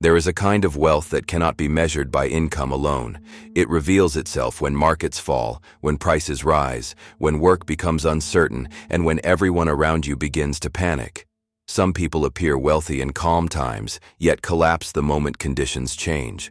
There is a kind of wealth that cannot be measured by income alone. It reveals itself when markets fall, when prices rise, when work becomes uncertain, and when everyone around you begins to panic. Some people appear wealthy in calm times, yet collapse the moment conditions change.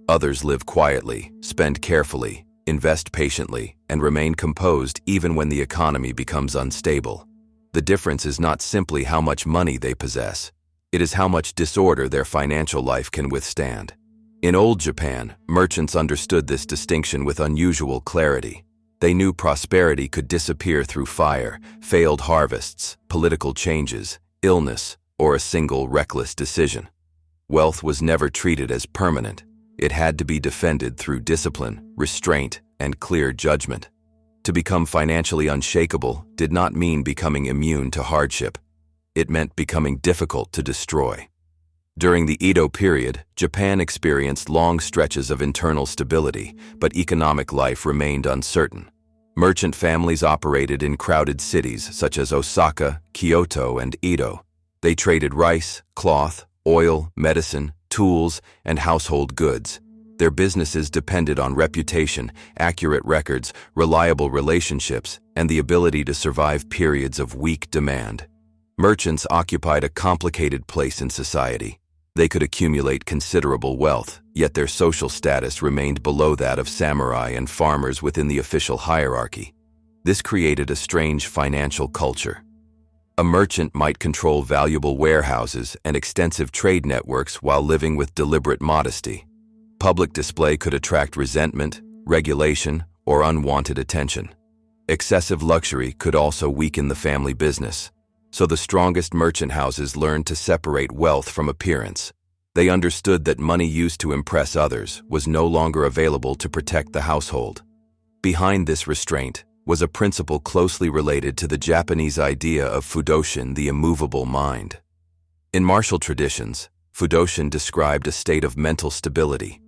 Others live quietly, spend carefully, invest patiently, and remain composed even when the economy becomes unstable. The difference is not simply how much money they possess. It is how much disorder their financial life can withstand. In old Japan, merchants understood this distinction with unusual clarity. They knew prosperity could disappear through fire, failed harvests, political changes, illness, or a single reckless decision. Wealth was never treated as permanent. It had to be defended through discipline, restraint, and clear judgment. To become financially unshakable did not mean becoming immune to hardship. It meant becoming difficult to destroy. During the Edo period, Japan experienced long stretches of internal stability, but economic life remained uncertain. Merchant families operated in crowded cities such as Osaka, Kyoto, and Edo. They traded rice, cloth, oil, medicine, tools, and household goods. Their businesses depended on reputation, accurate records, reliable relationships, and the ability to survive periods of weak demand. Merchants occupied a complicated place in society. They could accumulate considerable wealth, yet their social status remained below that of samurai and farmers within the official hierarchy. This created a strange financial culture. A merchant might control valuable warehouses and extensive trade networks while living with deliberate modesty. Public display could attract resentment, regulation, or unwanted attention. Excessive luxury could also weaken the family business. So the strongest merchant houses learned to separate wealth from appearance. They understood that money used to impress others was no longer available to protect the household. Behind this restraint was a principle closely related to the Japanese idea of fudoshin, the immovable mind. In martial traditions, fudoshin described a state of mental stability.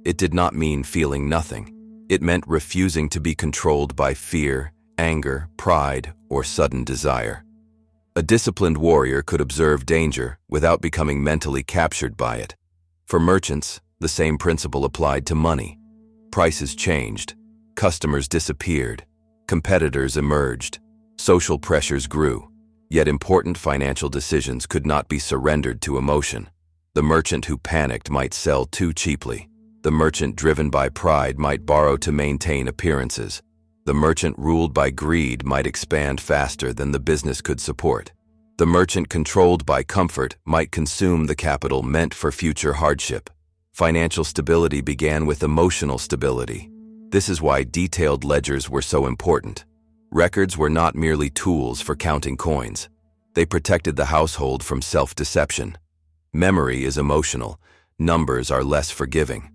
It did not mean feeling nothing. It meant refusing to be controlled by fear, anger, pride, or sudden desire. A disciplined warrior could observe danger without becoming mentally captured by it. For merchants, the same principle applied to money. Prices changed, customers disappeared, competitors emerged, social pressures grew, yet important financial decisions could not be surrendered to emotion. The merchant who panicked might sell too cheaply. The merchant driven by pride might borrow to maintain appearances. The merchant ruled by greed might expand faster than the business could support. The merchant controlled by comfort might consume the capital meant for future hardship. Financial stability began with emotional stability. This is why detailed ledgers were so important. Records were not merely tools for counting coins. They protected the household from self-deception. Memory is emotional. Numbers are less forgiving.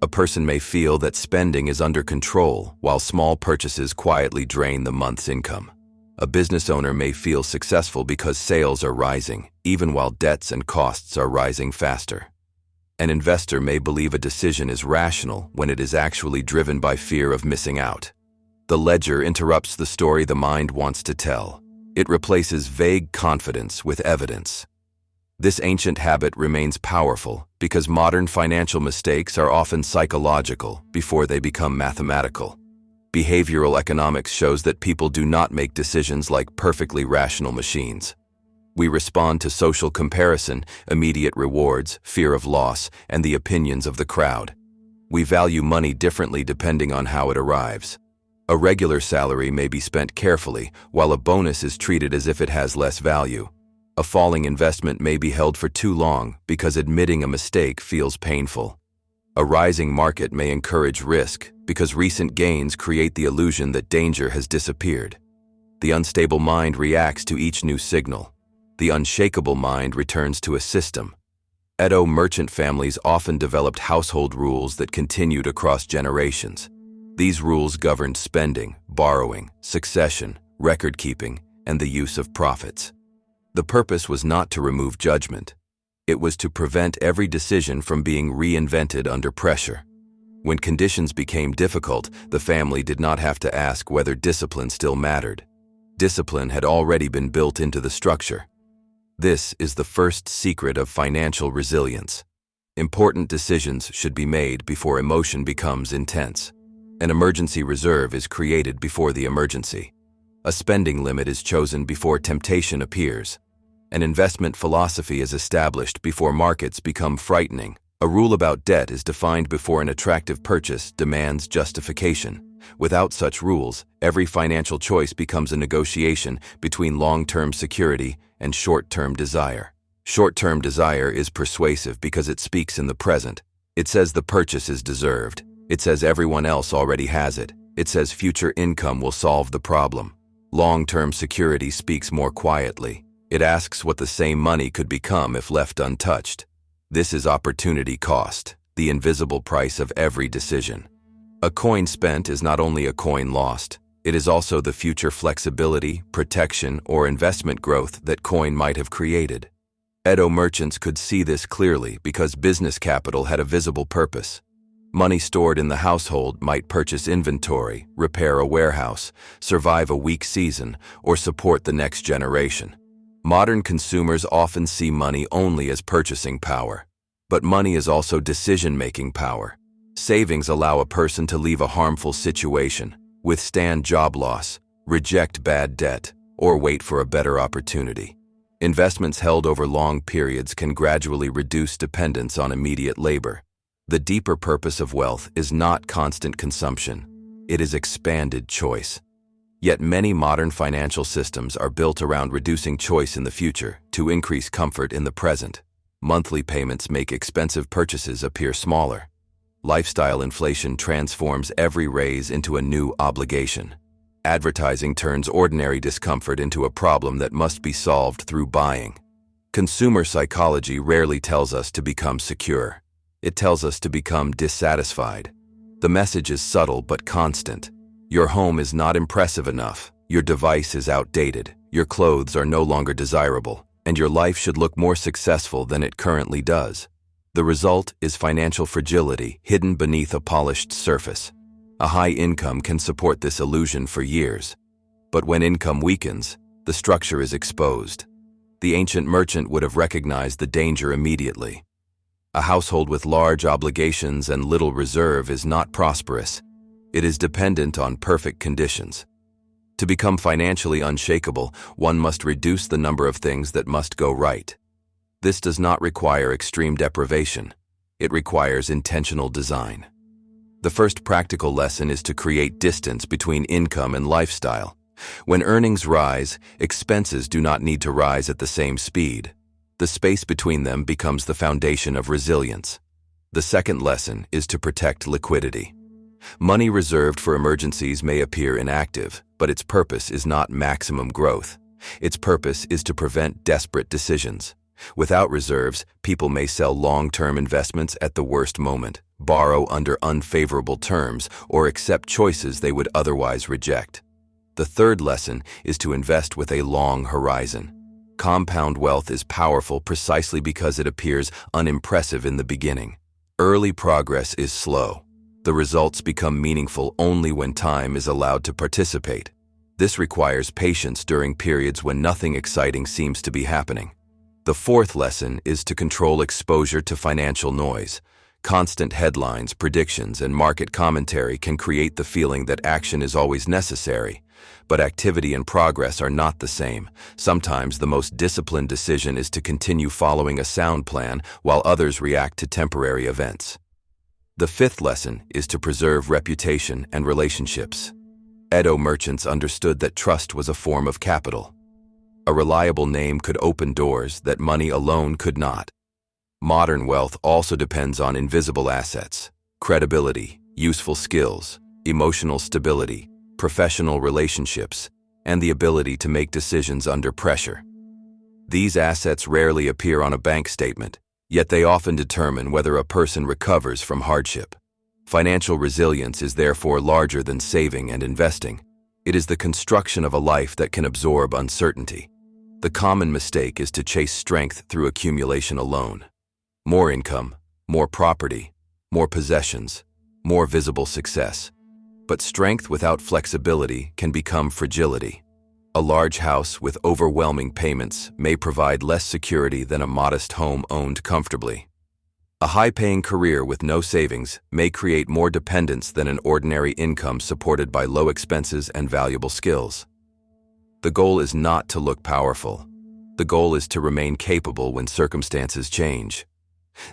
A person may feel that spending is under control, while small purchases quietly drain the month's income. A business owner may feel successful because sales are rising, even while debts and costs are rising faster. An investor may believe a decision is rational when it is actually driven by fear of missing out. The ledger interrupts the story the mind wants to tell. It replaces vague confidence with evidence. This ancient habit remains powerful because modern financial mistakes are often psychological before they become mathematical. Behavioral economics shows that people do not make decisions like perfectly rational machines. We respond to social comparison, immediate rewards, fear of loss, and the opinions of the crowd. We value money differently depending on how it arrives. A regular salary may be spent carefully, while a bonus is treated as if it has less value. A falling investment may be held for too long because admitting a mistake feels painful. A rising market may encourage risk because recent gains create the illusion that danger has disappeared. The unstable mind reacts to each new signal. The unshakable mind returns to a system. Edo merchant families often developed household rules that continued across generations. These rules governed spending, borrowing, succession, record-keeping, and the use of profits. The purpose was not to remove judgment. It was to prevent every decision from being reinvented under pressure. When conditions became difficult, the family did not have to ask whether discipline still mattered. Discipline had already been built into the structure. This is the first secret of financial resilience. Important decisions should be made before emotion becomes intense. An emergency reserve is created before the emergency. A spending limit is chosen before temptation appears. An investment philosophy is established before markets become frightening. A rule about debt is defined before an attractive purchase demands justification. Without such rules, every financial choice becomes a negotiation between long-term security and short-term desire. Short-term desire is persuasive because it speaks in the present. It says the purchase is deserved. It says everyone else already has it. It says future income will solve the problem. Long-term security speaks more quietly. It asks what the same money could become if left untouched. This is opportunity cost, the invisible price of every decision. A coin spent is not only a coin lost, it is also the future flexibility, protection, or investment growth that coin might have created. Edo merchants could see this clearly because business capital had a visible purpose. Money stored in the household might purchase inventory, repair a warehouse, survive a weak season, or support the next generation. Modern consumers often see money only as purchasing power. But money is also decision-making power. Savings allow a person to leave a harmful situation, withstand job loss, reject bad debt, or wait for a better opportunity. Investments held over long periods can gradually reduce dependence on immediate labor. The deeper purpose of wealth is not constant consumption. It is expanded choice. Yet many modern financial systems are built around reducing choice in the future to increase comfort in the present. Monthly payments make expensive purchases appear smaller. Lifestyle inflation transforms every raise into a new obligation. Advertising turns ordinary discomfort into a problem that must be solved through buying. Consumer psychology rarely tells us to become secure. It tells us to become dissatisfied. The message is subtle but constant. Your home is not impressive enough, your device is outdated, your clothes are no longer desirable, and your life should look more successful than it currently does. The result is financial fragility hidden beneath a polished surface. A high income can support this illusion for years. But when income weakens, the structure is exposed. The ancient merchant would have recognized the danger immediately. A household with large obligations and little reserve is not prosperous. It is dependent on perfect conditions. To become financially unshakable, one must reduce the number of things that must go right. This does not require extreme deprivation. It requires intentional design. The first practical lesson is to create distance between income and lifestyle. When earnings rise, expenses do not need to rise at the same speed. The space between them becomes the foundation of resilience. The second lesson is to protect liquidity. Money reserved for emergencies may appear inactive, but its purpose is not maximum growth. Its purpose is to prevent desperate decisions. Without reserves, people may sell long-term investments at the worst moment, borrow under unfavorable terms, or accept choices they would otherwise reject. The third lesson is to invest with a long horizon. Compound wealth is powerful precisely because it appears unimpressive in the beginning. Early progress is slow. The results become meaningful only when time is allowed to participate. This requires patience during periods when nothing exciting seems to be happening. The fourth lesson is to control exposure to financial noise. Constant headlines, predictions, and market commentary can create the feeling that action is always necessary. But activity and progress are not the same. Sometimes the most disciplined decision is to continue following a sound plan while others react to temporary events. The fifth lesson is to preserve reputation and relationships. Edo merchants understood that trust was a form of capital. A reliable name could open doors that money alone could not. Modern wealth also depends on invisible assets: credibility, useful skills, emotional stability, professional relationships, and the ability to make decisions under pressure. These assets rarely appear on a bank statement, yet they often determine whether a person recovers from hardship. Financial resilience is therefore larger than saving and investing. It is the construction of a life that can absorb uncertainty. The common mistake is to chase strength through accumulation alone. More income, more property, more possessions, more visible success. But strength without flexibility can become fragility. A large house with overwhelming payments may provide less security than a modest home owned comfortably. A high-paying career with no savings may create more dependence than an ordinary income supported by low expenses and valuable skills. The goal is not to look powerful. The goal is to remain capable when circumstances change.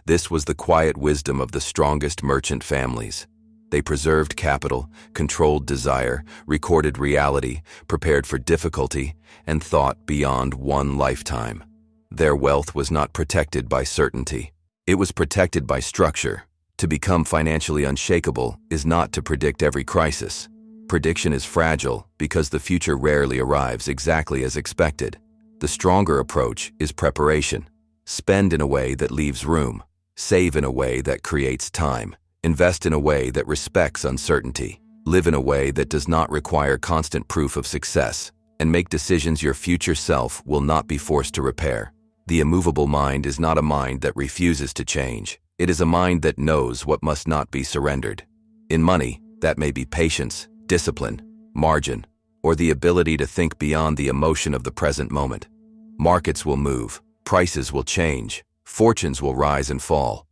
This was the quiet wisdom of the strongest merchant families. They preserved capital, controlled desire, recorded reality, prepared for difficulty, and thought beyond one lifetime. Their wealth was not protected by certainty. It was protected by structure. To become financially unshakable is not to predict every crisis. Prediction is fragile because the future rarely arrives exactly as expected. The stronger approach is preparation. Spend in a way that leaves room. Save in a way that creates time. Invest in a way that respects uncertainty. Live in a way that does not require constant proof of success. And make decisions your future self will not be forced to repair. The immovable mind is not a mind that refuses to change. It is a mind that knows what must not be surrendered. In money, that may be patience, discipline, margin, or the ability to think beyond the emotion of the present moment. Markets will move, prices will change, fortunes will rise and fall.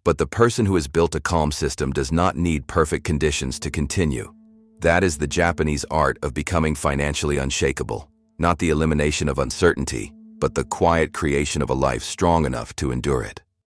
But the person who has built a calm system does not need perfect conditions to continue. That is the Japanese art of becoming financially unshakable, not the elimination of uncertainty, but the quiet creation of a life strong enough to endure it.